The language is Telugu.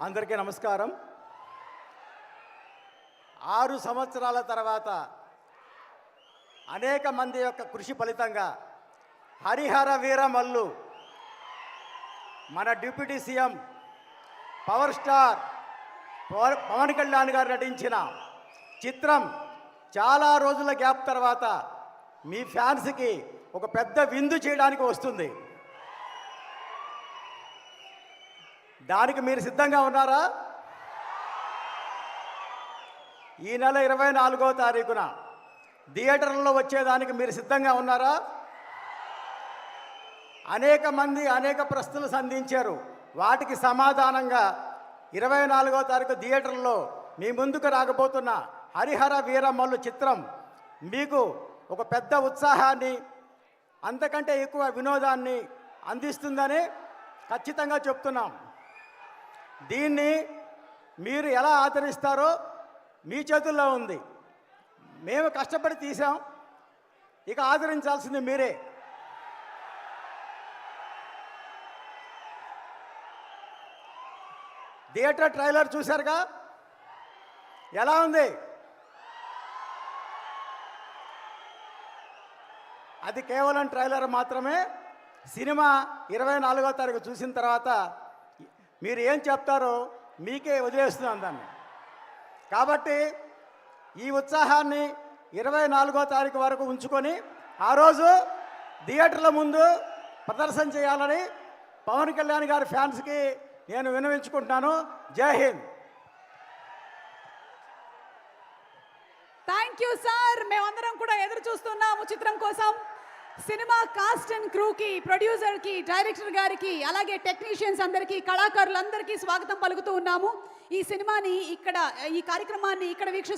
అందరికీ నమస్కారం. 6 సంవత్సరాల తర్వాత అనేక మంది యొక్క కృషి ఫలితంగా హరిహర వీరమల్లు మన deputy CM power star Pawan Kalyan గారు నటించిన చిత్రం చాలా రోజుల గ్యాప్ తర్వాత మీ ఫ్యాన్స్కి ఒక పెద్ద విందు చేయడానికి వస్తుంది. దానికి మీరు సిద్ధంగా ఉన్నారా? ఈ నెల 24వ తారీఖున థియేటర్లలో వచ్చేదానికి మీరు సిద్ధంగా ఉన్నారా? అనేక మంది అనేక ప్రశ్నలు సంధించారు. వాటికి సమాధానంగా 24వ తారీఖు థియేటర్లో మీ ముందుకు రాకపోతున్న హరిహర వీరమల్లు చిత్రం మీకు ఒక పెద్ద ఉత్సాహాన్ని, అంతకంటే ఎక్కువ వినోదాన్ని అందిస్తుందని ఖచ్చితంగా చెప్తున్నాం. దీన్ని మీరు ఎలా ఆదరిస్తారో మీ చేతుల్లో ఉంది. మేము కష్టపడి తీసాం, ఇక ఆదరించాల్సింది మీరే. థియేటర్ ట్రైలర్ చూశారుగా, ఎలా ఉంది? అది కేవలం ట్రైలర్ మాత్రమే. సినిమా 24వ తారీఖు చూసిన తర్వాత మీరు ఏం చెప్తారో మీకే వదిలేస్తున్నాను దాన్ని. కాబట్టి ఈ ఉత్సాహాన్ని 24వ తారీఖు వరకు ఉంచుకొని ఆ రోజు థియేటర్ల ముందు ప్రదర్శన చేయాలని పవన్ కళ్యాణ్ గారి ఫ్యాన్స్కి నేను విన్నవించుకుంటున్నాను. జై హింద్. Thank you sir. మేమందరం కూడా ఎదురు చూస్తున్నాము చిత్రం కోసం. సినిమా కాస్ట్ అండ్ క్రూకి, ప్రొడ్యూసర్కి, డైరెక్టర్ గారికి, అలాగే టెక్నీషియన్స్ అందరికీ, కళాకారులందరికీ స్వాగతం పలుకుతూ ఉన్నాము. ఈ సినిమాని ఇక్కడ, ఈ కార్యక్రమాన్ని ఇక్కడ వీక్షిస్తూ